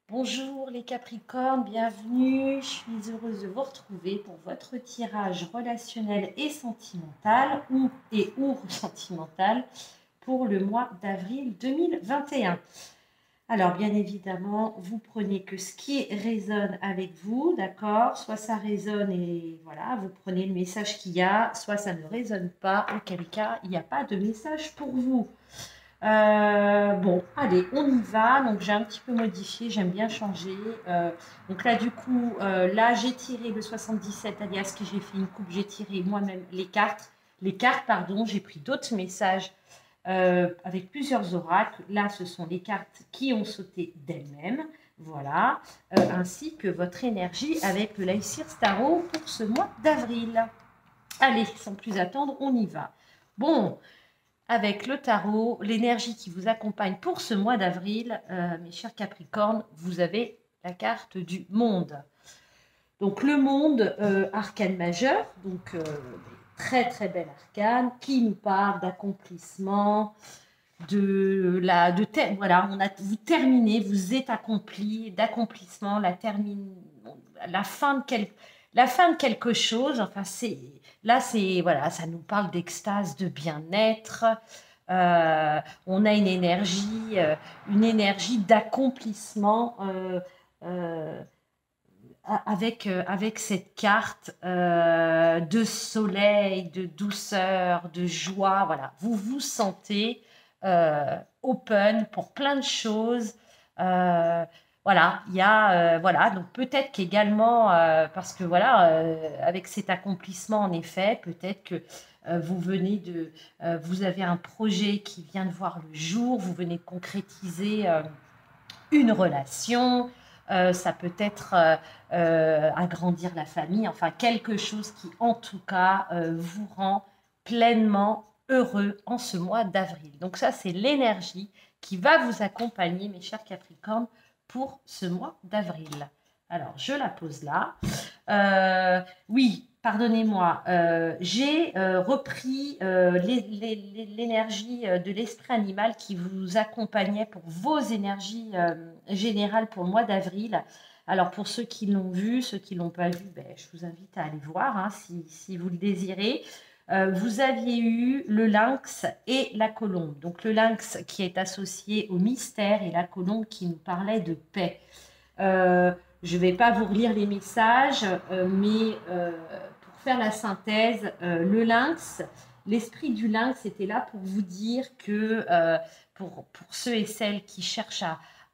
Bonjour les Capricornes, bienvenue. Je suis heureuse de vous retrouver pour votre tirage relationnel et sentimental ou sentimental pour le mois d'avril 2021. Alors bien évidemment, vous prenez que ce qui résonne avec vous, d'accord? Soit ça résonne et voilà, vous prenez le message qu'il y a, soit ça ne résonne pas, auquel cas il n'y a pas de message pour vous. Bon, allez, on y va. Donc, j'ai un petit peu modifié, j'aime bien changer. Donc là, du coup, là, j'ai tiré le 77, alias que j'ai fait une coupe, j'ai tiré moi-même les cartes. Les cartes, pardon, j'ai pris d'autres messages avec plusieurs oracles. Là, ce sont les cartes qui ont sauté d'elles-mêmes. Voilà, ainsi que votre énergie avec le Lycir Tarot pour ce mois d'avril. Allez, sans plus attendre, on y va. Bon, avec le tarot, l'énergie qui vous accompagne pour ce mois d'avril, mes chers Capricornes, vous avez la carte du monde. Donc le monde, arcane majeur, donc très très bel arcane, qui nous parle d'accomplissement, voilà, vous terminez, vous êtes accompli, d'accomplissement, la fin de quelque chose. Enfin, voilà, ça nous parle d'extase, de bien-être. On a une énergie d'accomplissement avec cette carte de soleil, de douceur, de joie. Voilà, vous vous sentez open pour plein de choses. Voilà, il y a voilà, donc peut-être qu'également parce que voilà, avec cet accomplissement en effet, peut-être que vous avez un projet qui vient de voir le jour, vous venez de concrétiser une relation, ça peut être agrandir la famille, enfin quelque chose qui en tout cas vous rend pleinement heureux en ce mois d'avril. Donc ça, c'est l'énergie qui va vous accompagner, mes chers Capricornes, pour ce mois d'avril. Alors, je la pose là. Oui, pardonnez-moi, j'ai repris l'énergie de l'esprit animal qui vous accompagnait pour vos énergies générales pour le mois d'avril. Alors, pour ceux qui l'ont vu, ceux qui ne l'ont pas vu, ben, je vous invite à aller voir hein, si vous le désirez. Vous aviez eu le lynx et la colombe. Donc, le lynx qui est associé au mystère et la colombe qui nous parlait de paix. Je ne vais pas vous relire les messages, mais pour faire la synthèse, le lynx, l'esprit du lynx était là pour vous dire que pour ceux et celles qui cherchent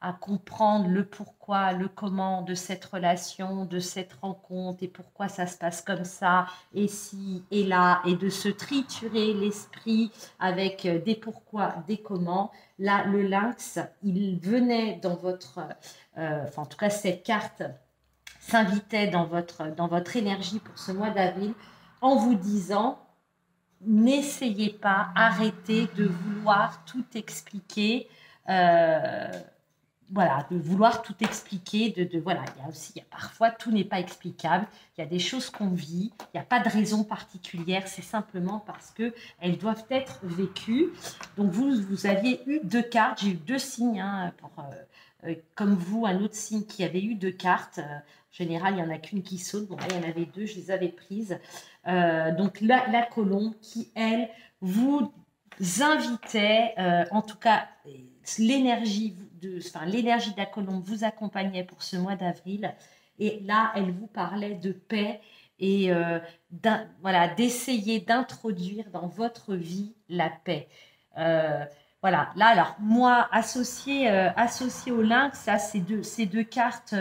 à comprendre le pourquoi, le comment de cette relation, de cette rencontre et pourquoi ça se passe comme ça, et si, et là, et de se triturer l'esprit avec des pourquoi, des comment. Là, le lynx, il venait dans votre enfin en tout cas cette carte s'invitait dans votre énergie pour ce mois d'avril en vous disant n'essayez pas, arrêtez de vouloir tout expliquer. Voilà, de vouloir tout expliquer, voilà, il y a parfois tout n'est pas explicable, il y a des choses qu'on vit, il n'y a pas de raison particulière, c'est simplement parce que elles doivent être vécues. Donc vous aviez eu deux cartes, j'ai eu deux signes, hein, comme vous, un autre signe qui avait eu deux cartes. En général, il n'y en a qu'une qui saute. Bon, là, il y en avait deux, je les avais prises. Donc, la colombe qui, elle, vous invitait, en tout cas, l'énergie de la colombe vous accompagnait pour ce mois d'avril. Et là, elle vous parlait de paix et voilà, d'essayer d'introduire dans votre vie la paix. Voilà, là, alors, moi, associé au lynx, ça, ces deux cartes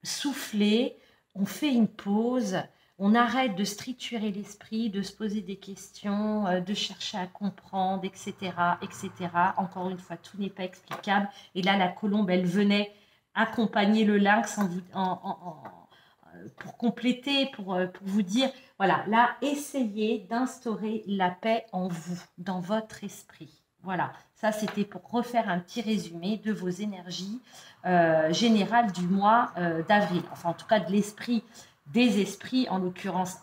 soufflées, on fait une pause, on arrête de se triturer l'esprit, de se poser des questions, de chercher à comprendre, etc., etc. Encore une fois, tout n'est pas explicable. Et là, la colombe, elle venait accompagner le lynx pour compléter, pour vous dire, voilà, là, essayez d'instaurer la paix en vous, dans votre esprit. Voilà, ça c'était pour refaire un petit résumé de vos énergies générales du mois d'avril. Enfin, en tout cas, de l'esprit, des esprits, en l'occurrence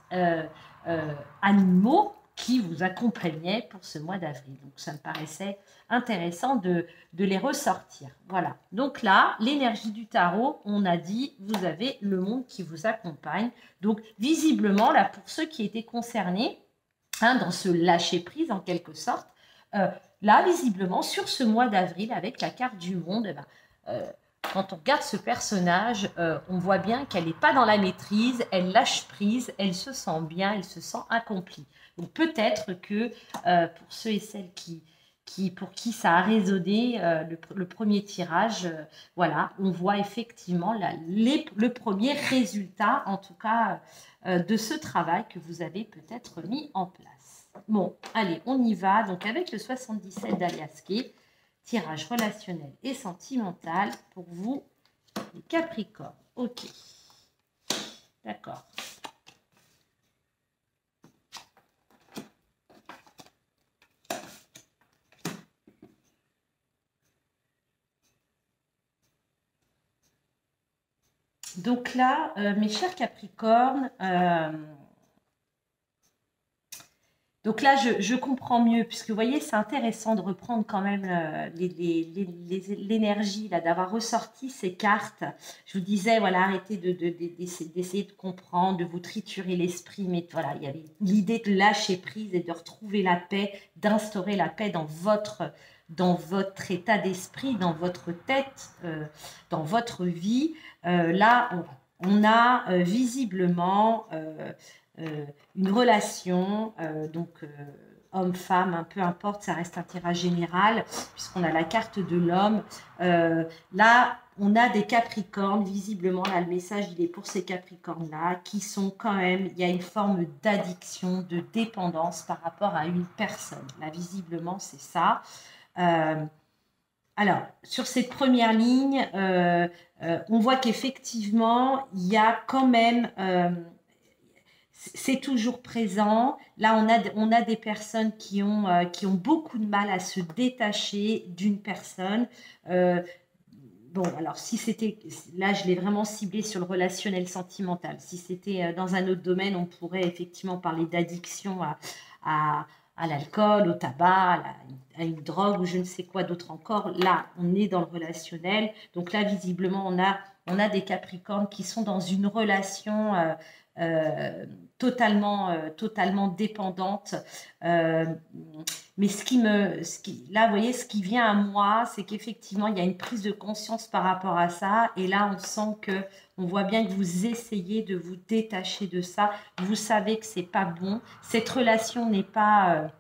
animaux, qui vous accompagnaient pour ce mois d'avril. Donc, ça me paraissait intéressant de les ressortir. Voilà. Donc là, l'énergie du tarot, on a dit, vous avez le monde qui vous accompagne. Donc, visiblement, là, pour ceux qui étaient concernés, hein, dans ce lâcher-prise, en quelque sorte, là, visiblement, sur ce mois d'avril, avec la carte du monde, eh ben, quand on regarde ce personnage, on voit bien qu'elle n'est pas dans la maîtrise, elle lâche prise, elle se sent bien, elle se sent accomplie. Donc peut-être que pour ceux et celles pour qui ça a résonné, le premier tirage, voilà, on voit effectivement le premier résultat, en tout cas, de ce travail que vous avez peut-être mis en place. Bon, allez, on y va. Donc avec le 77 d'Alias Kay, tirage relationnel et sentimental pour vous, les Capricornes. Ok, d'accord. Donc là, mes chers Capricornes, donc là, je comprends mieux, puisque vous voyez, c'est intéressant de reprendre quand même l'énergie, d'avoir ressorti ces cartes. Je vous disais, voilà, arrêtez d'essayer de comprendre, de vous triturer l'esprit, mais voilà, il y avait l'idée de lâcher prise et de retrouver la paix, d'instaurer la paix dans votre état d'esprit, dans votre tête, dans votre vie. Là, on a visiblement une relation, donc homme-femme, peu importe, ça reste un tirage général, puisqu'on a la carte de l'homme. Là, on a des Capricornes, visiblement, là, le message, il est pour ces Capricornes-là, qui sont quand même, il y a une forme d'addiction, de dépendance par rapport à une personne. Là, visiblement, c'est ça. Alors, sur cette première ligne, on voit qu'effectivement, il y a quand même... c'est toujours présent. Là, on a des personnes qui ont beaucoup de mal à se détacher d'une personne. Bon, alors si c'était, là je l'ai vraiment ciblé sur le relationnel sentimental. Si c'était dans un autre domaine, on pourrait effectivement parler d'addiction à l'alcool, au tabac, à une drogue ou je ne sais quoi d'autre encore. Là, on est dans le relationnel. Donc là, visiblement, on a des Capricornes qui sont dans une relation totalement dépendante. Mais là, vous voyez, ce qui vient à moi, c'est qu'effectivement, il y a une prise de conscience par rapport à ça. Et là, on sent que, on voit bien que vous essayez de vous détacher de ça. Vous savez que c'est pas bon. Cette relation n'est pas,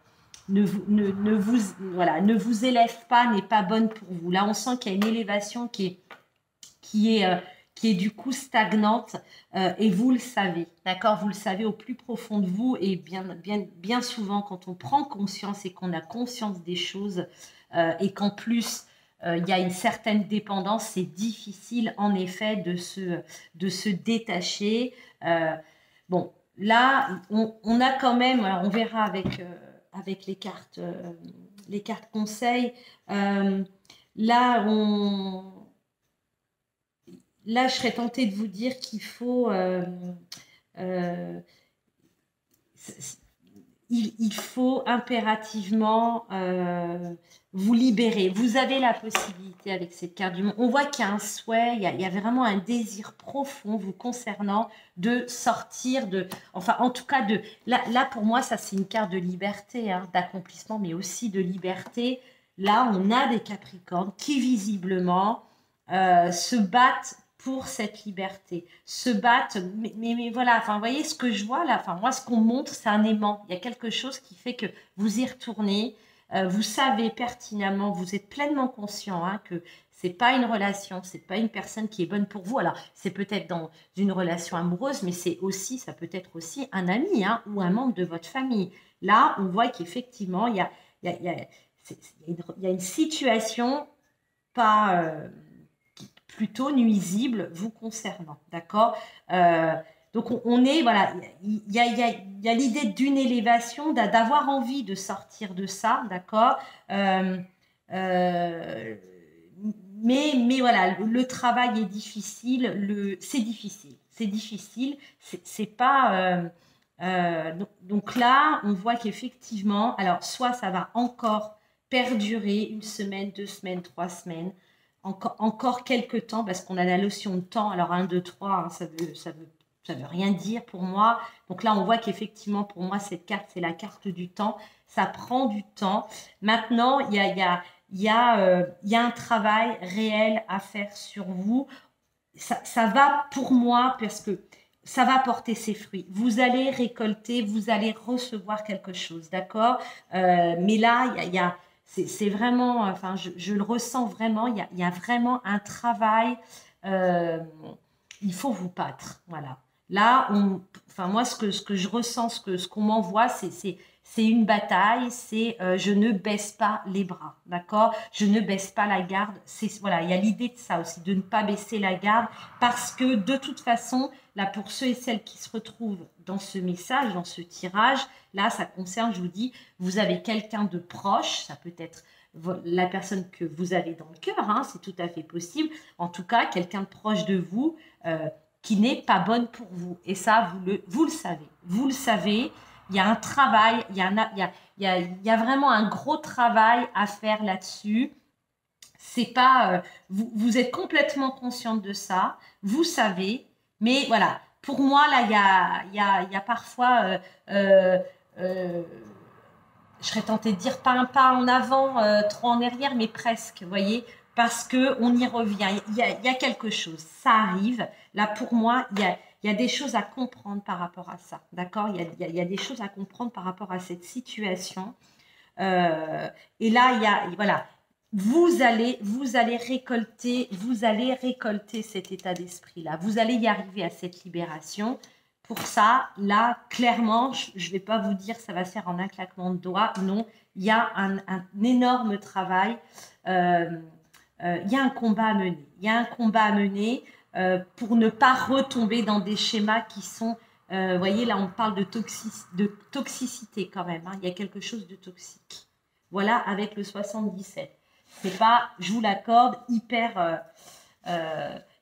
voilà, ne vous élève pas, n'est pas bonne pour vous. Là, on sent qu'il y a une élévation qui est du coup stagnante et vous le savez, d'accord? Vous le savez au plus profond de vous et bien souvent quand on prend conscience et qu'on a conscience des choses et qu'en plus il y a une certaine dépendance, c'est difficile en effet de se détacher. Bon, là, on a quand même, on verra avec les cartes conseils, là, là, je serais tentée de vous dire qu'il faut, il faut impérativement vous libérer. Vous avez la possibilité avec cette carte du monde. On voit qu'il y a un souhait, il y a vraiment un désir profond vous concernant de sortir enfin en tout cas là pour moi ça c'est une carte de liberté, hein, d'accomplissement, mais aussi de liberté. Là, on a des Capricornes qui visiblement se battent pour cette liberté, se battent, mais voilà, enfin, vous voyez ce que je vois là, enfin, moi, ce qu'on montre, c'est un aimant. Il y a quelque chose qui fait que vous y retournez, vous savez pertinemment, vous êtes pleinement conscient hein, que c'est pas une relation, c'est pas une personne qui est bonne pour vous. Alors, c'est peut-être dans une relation amoureuse, mais c'est aussi, ça peut être aussi un ami hein, ou un membre de votre famille. Là, on voit qu'effectivement, il y a une situation pas plutôt nuisible vous concernant, d'accord? Donc on est, voilà, il y a l'idée d'une élévation, d'avoir envie de sortir de ça, d'accord? Mais voilà, le travail est difficile, c'est difficile, c'est pas Donc là, on voit qu'effectivement, alors soit ça va encore perdurer une semaine, 2 semaines, 3 semaines, encore quelques temps, parce qu'on a la notion de temps. Alors 1, 2, 3, hein, ça veut rien dire pour moi. Donc là, on voit qu'effectivement, pour moi, cette carte, c'est la carte du temps. Ça prend du temps. Maintenant, il y a un travail réel à faire sur vous. Ça va pour moi, parce que ça va porter ses fruits. Vous allez récolter, vous allez recevoir quelque chose, d'accord? Mais là, c'est vraiment, enfin, je le ressens vraiment, il y a vraiment un travail, euh, il faut vous battre, voilà. Là, enfin, moi, ce que je ressens, ce qu'on m'envoie, c'est une bataille, c'est je ne baisse pas les bras, d'accord? Je ne baisse pas la garde. Voilà, il y a l'idée de ça aussi, de ne pas baisser la garde, parce que de toute façon, là, pour ceux et celles qui se retrouvent dans ce message, dans ce tirage, là, ça concerne, je vous dis, vous avez quelqu'un de proche, ça peut être la personne que vous avez dans le cœur, hein, c'est tout à fait possible. En tout cas, quelqu'un de proche de vous qui n'est pas bonne pour vous. Et ça, vous le savez. Vous le savez, il y a un travail, il y a vraiment un gros travail à faire là-dessus. C'est pas, vous êtes complètement consciente de ça, vous savez, mais voilà, pour moi, là, il y a parfois, je serais tentée de dire pas un pas en avant, trop en arrière, mais presque, vous voyez, parce qu'on y revient, il y a quelque chose, ça arrive. Là, pour moi, il y a des choses à comprendre par rapport à ça, d'accord? Il y a des choses à comprendre par rapport à cette situation. Et là, voilà, vous allez récolter cet état d'esprit-là. Vous allez y arriver à cette libération. Pour ça, là, clairement, je ne vais pas vous dire ça va se faire en un claquement de doigts. Non, il y a un énorme travail. Il y a un combat à mener. Il y a un combat à mener pour ne pas retomber dans des schémas qui sont vous voyez, là, on parle de toxicité quand même. Hein. Il y a quelque chose de toxique. Voilà, avec le 77. C'est pas, je vous l'accorde, hyper...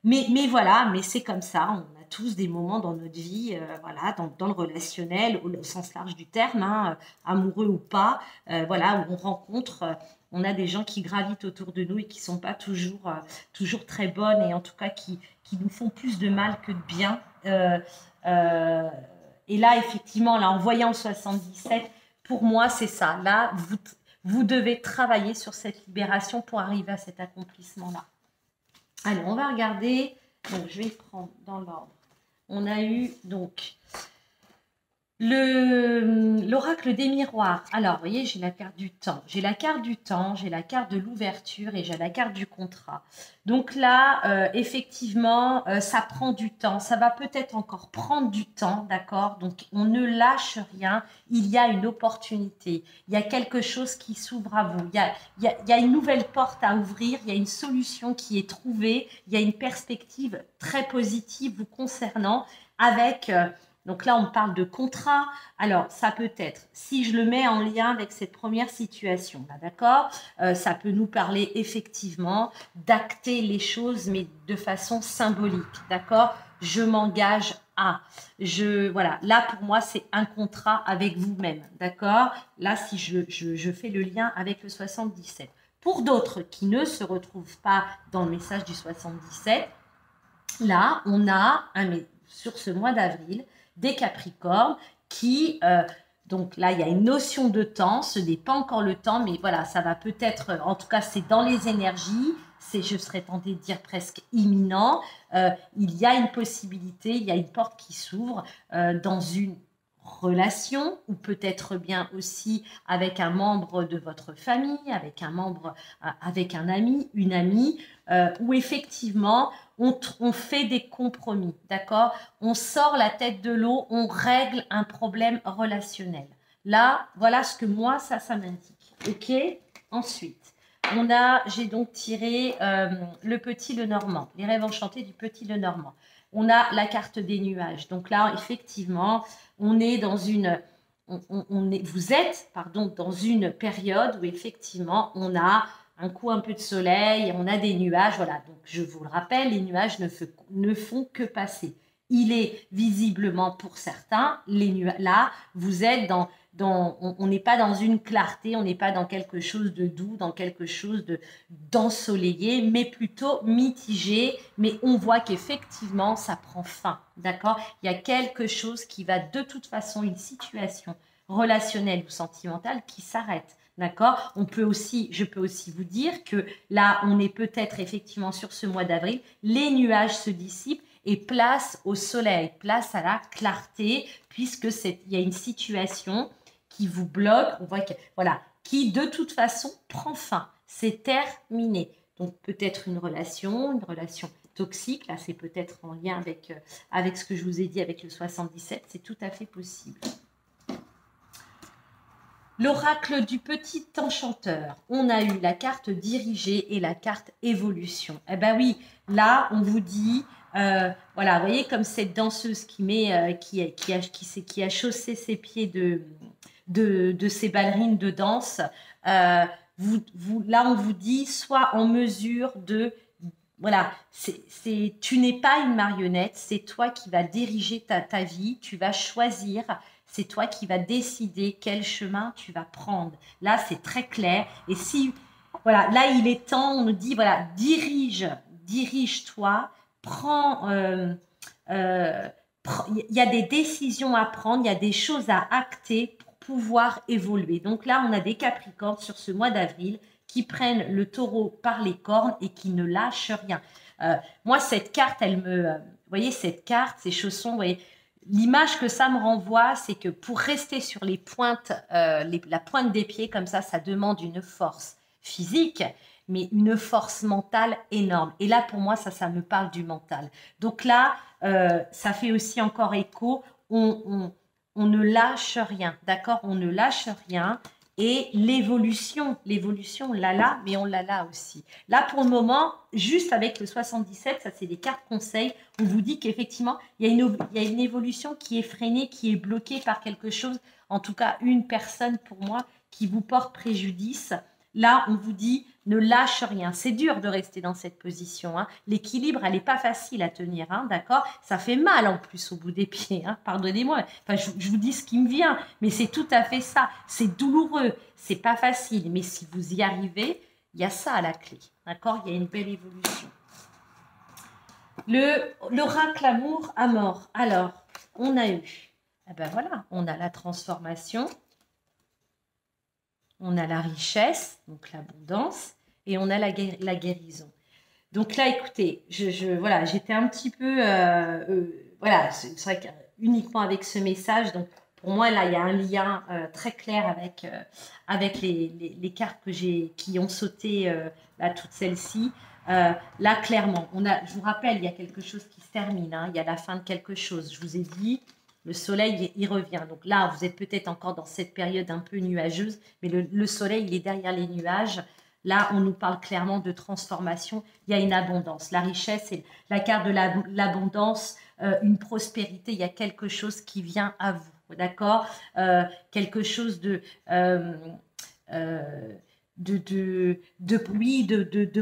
mais voilà, mais c'est comme ça. On a tous des moments dans notre vie, voilà, dans le relationnel, au sens large du terme, hein, amoureux ou pas, voilà, où on rencontre... on a des gens qui gravitent autour de nous et qui ne sont pas toujours très bonnes et en tout cas qui nous font plus de mal que de bien. Et là, effectivement, là, en voyant le 77, pour moi, c'est ça. Là, vous devez travailler sur cette libération pour arriver à cet accomplissement-là. Allez, on va regarder. Donc, je vais prendre dans l'ordre. On a eu, donc, l'oracle des miroirs. Alors, vous voyez, j'ai la carte du temps. J'ai la carte du temps, j'ai la carte de l'ouverture et j'ai la carte du contrat. Donc là, effectivement, ça prend du temps. Ça va peut-être encore prendre du temps, d'accord? Donc, on ne lâche rien. Il y a une opportunité. Il y a quelque chose qui s'ouvre à vous. Il y a une nouvelle porte à ouvrir. Il y a une solution qui est trouvée. Il y a une perspective très positive vous concernant avec... donc là, on parle de contrat. Alors, ça peut être, si je le mets en lien avec cette première situation, d'accord, ça peut nous parler effectivement d'acter les choses, mais de façon symbolique, d'accord? Je m'engage à. Voilà, là, pour moi, c'est un contrat avec vous-même, d'accord? Là, si je fais le lien avec le 77. Pour d'autres qui ne se retrouvent pas dans le message du 77, là, on a, sur ce mois d'avril, des Capricornes qui, donc là, il y a une notion de temps, ce n'est pas encore le temps, mais voilà, ça va peut-être, en tout cas, c'est dans les énergies, je serais tentée de dire presque imminent, il y a une possibilité, il y a une porte qui s'ouvre dans une relation ou peut-être bien aussi avec un membre de votre famille, avec un membre, avec un ami, une amie, où effectivement, on fait des compromis, d'accord? On sort la tête de l'eau, on règle un problème relationnel. Là, voilà ce que moi, ça m'indique. OK? Ensuite, j'ai donc tiré le Petit Lenormand, les rêves enchantés du Petit Lenormand. On a la carte des nuages. Donc là, effectivement, on est dans une... vous êtes, pardon, dans une période où effectivement, on a un coup un peu de soleil, on a des nuages, voilà. Donc, je vous le rappelle, les nuages ne font que passer. il est visiblement pour certains, là, vous êtes on n'est pas dans une clarté, on n'est pas dans quelque chose de doux, dans quelque chose d'ensoleillé, mais plutôt mitigé. Mais on voit qu'effectivement, ça prend fin, d'accord? Il y a quelque chose qui va de toute façon, une situation relationnelle ou sentimentale qui s'arrête. D'accord? Je peux aussi vous dire que là, on est peut-être effectivement sur ce mois d'avril, les nuages se dissipent et place au soleil, place à la clarté, puisque il y a une situation qui vous bloque, on voit que, voilà, qui de toute façon prend fin, c'est terminé. Donc peut-être une relation toxique, là c'est peut-être en lien avec ce que je vous ai dit avec le 77, c'est tout à fait possible. L'oracle du petit enchanteur. On a eu la carte dirigée et la carte évolution. Eh ben oui, là, on vous dit, voilà, vous voyez comme cette danseuse qui a chaussé ses pieds de ses ballerines de danse. Là, on vous dit, sois en mesure de... Voilà, tu n'es pas une marionnette, c'est toi qui vas diriger ta vie, tu vas choisir. C'est toi qui vas décider quel chemin tu vas prendre. Là, c'est très clair. Et si, voilà, là, il est temps, on nous dit, voilà, dirige-toi, il y a des décisions à prendre, il y a des choses à acter pour pouvoir évoluer. Donc là, on a des Capricornes sur ce mois d'avril qui prennent le taureau par les cornes et qui ne lâchent rien. Moi, cette carte, vous voyez, cette carte, ces chaussons, vous voyez, l'image que ça me renvoie, c'est que pour rester sur les pointes, la pointe des pieds comme ça demande une force physique, mais une force mentale énorme. Et là, pour moi, ça me parle du mental. Donc là, ça fait aussi encore écho, on ne lâche rien, d'accord? On ne lâche rien. Et l'évolution, on l'a là, mais on l'a là aussi. Là, pour le moment, juste avec le 77, ça c'est des cartes conseils, on vous dit qu'effectivement, il y a une évolution qui est freinée, qui est bloquée par quelque chose, en tout cas une personne pour moi, qui vous porte préjudice. Là, on vous dit, ne lâche rien. C'est dur de rester dans cette position. Hein. L'équilibre, elle n'est pas facile à tenir, hein, d'accord? Ça fait mal en plus au bout des pieds. Hein. Pardonnez-moi. Enfin, je vous dis ce qui me vient, mais c'est tout à fait ça. C'est douloureux, c'est pas facile. Mais si vous y arrivez, il y a ça à la clé, d'accord? Il y a une belle évolution. L'oracle amour à mort. Alors, on a eu, eh ben voilà, on a la transformation. On a la richesse, donc l'abondance, et on a la guérison. Donc là, écoutez, voilà, j'étais un petit peu... voilà, c'est vrai qu'uniquement avec ce message, donc pour moi, là, il y a un lien très clair avec les cartes qui ont sauté, là, toutes celles-ci. Là, clairement, je vous rappelle, il y a quelque chose qui se termine, hein, il y a la fin de quelque chose. Je vous ai dit... Le soleil, il revient. Donc là, vous êtes peut-être encore dans cette période un peu nuageuse, mais le soleil, il est derrière les nuages. Là, on nous parle clairement de transformation. Il y a une abondance. La richesse, c'est la carte de l'abondance, une prospérité. Il y a quelque chose qui vient à vous, d'accord? Quelque chose de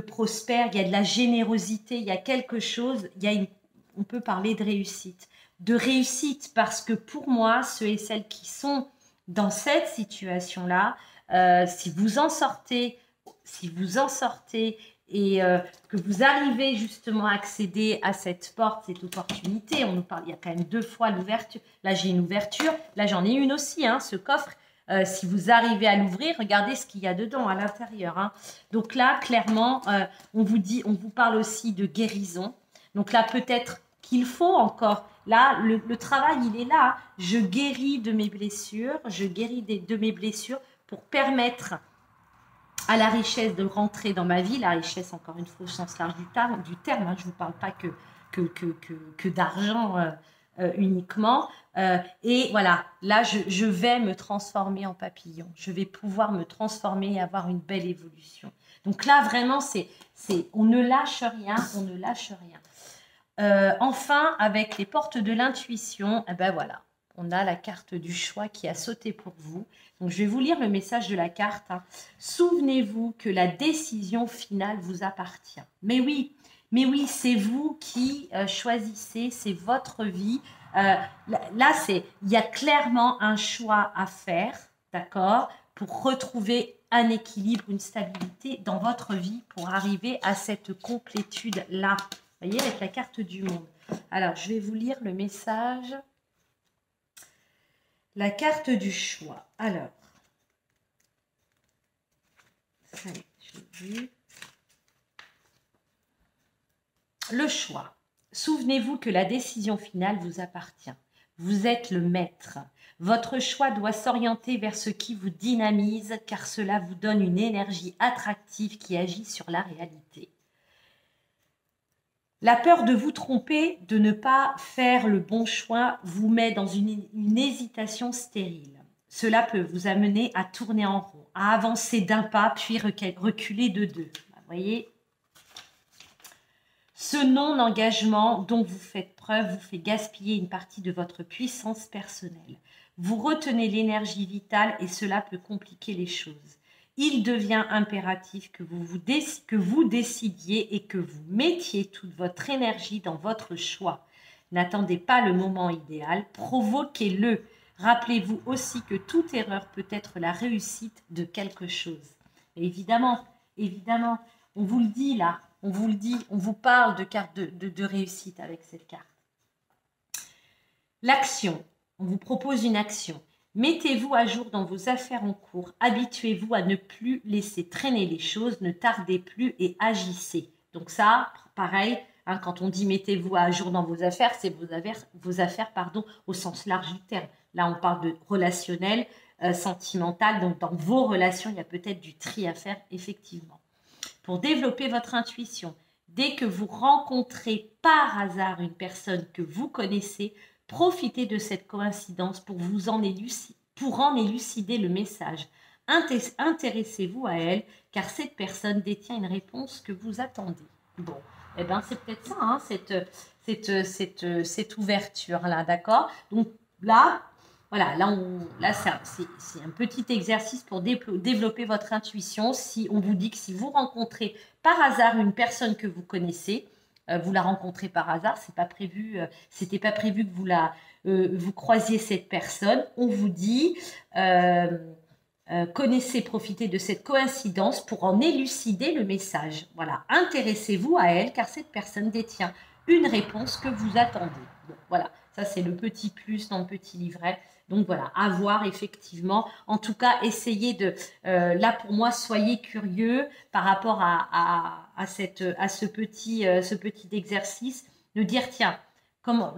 prospère. Il y a de la générosité. Il y a quelque chose. On peut parler de réussite. De réussite, parce que pour moi, ceux et celles qui sont dans cette situation-là, si vous en sortez et que vous arrivez justement à accéder à cette porte, cette opportunité, on nous parle, il y a quand même 2 fois l'ouverture, là j'ai une ouverture, là j'en ai une aussi, hein, ce coffre, si vous arrivez à l'ouvrir, regardez ce qu'il y a dedans à l'intérieur. Hein. Donc là, clairement, on vous parle aussi de guérison. Donc là, peut-être qu'il faut encore... Là, le travail, il est là. Je guéris de mes blessures. Je guéris de mes blessures pour permettre à la richesse de rentrer dans ma vie. La richesse, encore une fois, au sens large du terme. Hein, je ne vous parle pas que d'argent uniquement. Et voilà, là, je vais me transformer en papillon. Je vais pouvoir me transformer et avoir une belle évolution. Donc là, vraiment, on ne lâche rien. On ne lâche rien. Enfin, avec les portes de l'intuition, eh ben voilà, on a la carte du choix qui a sauté pour vous. Donc, je vais vous lire le message de la carte. Hein. Souvenez-vous que la décision finale vous appartient. Mais oui, Mais oui, c'est vous qui choisissez, c'est votre vie. Là, il y a clairement un choix à faire, d'accord, pour retrouver un équilibre, une stabilité dans votre vie pour arriver à cette complétude-là. Vous voyez, avec la carte du monde. Alors, je vais vous lire le message. La carte du choix. Alors, ça y est, j'ai vu. Le choix. Souvenez-vous que la décision finale vous appartient. Vous êtes le maître. Votre choix doit s'orienter vers ce qui vous dynamise, car cela vous donne une énergie attractive qui agit sur la réalité. La peur de vous tromper, de ne pas faire le bon choix, vous met dans une hésitation stérile. Cela peut vous amener à tourner en rond, à avancer d'un pas, puis reculer de deux. Vous voyez ? Ce non-engagement dont vous faites preuve vous fait gaspiller une partie de votre puissance personnelle. Vous retenez l'énergie vitale et cela peut compliquer les choses. Il devient impératif que vous décidiez et que vous mettiez toute votre énergie dans votre choix. N'attendez pas le moment idéal, provoquez-le. Rappelez-vous aussi que toute erreur peut être la réussite de quelque chose. Et évidemment, on vous le dit là. On vous le dit, on vous parle de carte de réussite avec cette carte. L'action, on vous propose une action. Mettez-vous à jour dans vos affaires en cours. Habituez-vous à ne plus laisser traîner les choses, ne tardez plus et agissez. Donc ça, pareil, hein, quand on dit mettez-vous à jour dans vos affaires, c'est vos affaires au sens large du terme. Là, on parle de relationnel, sentimental. Donc dans vos relations, il y a peut-être du tri à faire, effectivement. Pour développer votre intuition, dès que vous rencontrez par hasard une personne que vous connaissez, profitez de cette coïncidence pour en élucider le message. Intéressez-vous à elle, car cette personne détient une réponse que vous attendez. Bon, eh ben c'est peut-être ça, hein, cette ouverture-là, d'accord? Donc là, voilà, là c'est un petit exercice pour développer votre intuition. Si on vous dit que si vous rencontrez par hasard une personne que vous connaissez, vous la rencontrez par hasard, c'était pas prévu que vous croisiez cette personne. On vous dit, connaissez, profitez de cette coïncidence pour en élucider le message. Voilà, intéressez-vous à elle, car cette personne détient une réponse que vous attendez. Bon, voilà, ça c'est le petit plus dans le petit livret. Donc voilà, à voir effectivement. En tout cas, essayez là pour moi, soyez curieux par rapport à ce petit exercice, de dire tiens,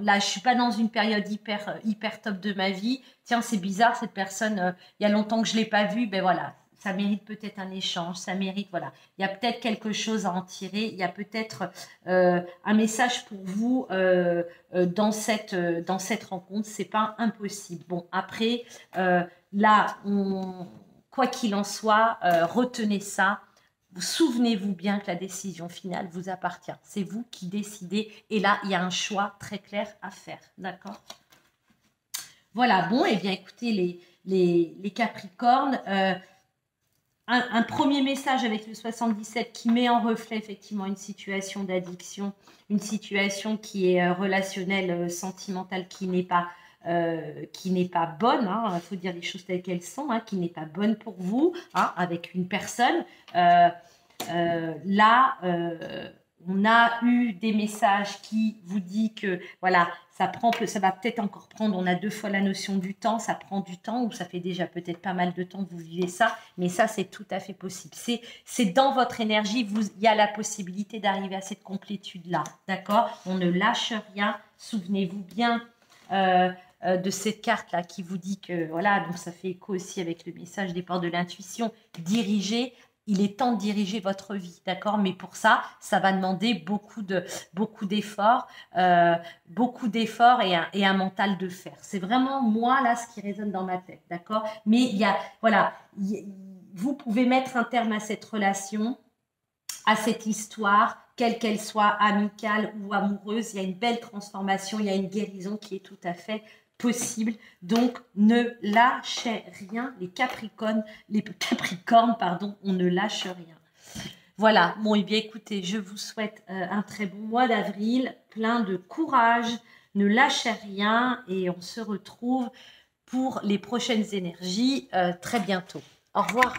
là je suis pas dans une période hyper top de ma vie. Tiens, c'est bizarre cette personne, il y a longtemps que je l'ai pas vue. Ben voilà, ça mérite peut-être un échange, ça mérite, voilà. Il y a peut-être quelque chose à en tirer, il y a peut-être un message pour vous dans cette rencontre, c'est pas impossible. Bon, après, là, quoi qu'il en soit, retenez ça. Souvenez-vous bien que la décision finale vous appartient. C'est vous qui décidez et là, il y a un choix très clair à faire, d'accord? Voilà, bon, et bien écoutez les Capricornes, un premier message avec le 77 qui met en reflet effectivement une situation d'addiction, une situation qui est relationnelle, sentimentale, qui n'est pas bonne, il faut dire les choses telles qu'elles sont, qui n'est pas bonne pour vous, avec une personne. Là, on a eu des messages qui vous disent que voilà, ça va peut-être encore prendre, on a 2 fois la notion du temps, ça prend du temps, ou ça fait déjà peut-être pas mal de temps que vous vivez ça, mais ça c'est tout à fait possible. C'est dans votre énergie, il y a la possibilité d'arriver à cette complétude-là, d'accord? On ne lâche rien, souvenez-vous bien de cette carte-là qui vous dit que, voilà, donc ça fait écho aussi avec le message des portes de l'intuition, diriger. Il est temps de diriger votre vie, d'accord? Mais pour ça, ça va demander beaucoup d'efforts et un mental de fer. C'est vraiment moi, là, ce qui résonne dans ma tête, d'accord? Mais vous pouvez mettre un terme à cette relation, à cette histoire, quelle qu'elle soit, amicale ou amoureuse. Il y a une belle transformation, il y a une guérison qui est tout à fait possible. Donc, ne lâchez rien, les Capricornes, on ne lâche rien. Voilà, bon, et bien écoutez, je vous souhaite un très bon mois d'avril, plein de courage, ne lâchez rien et on se retrouve pour les prochaines énergies très bientôt. Au revoir.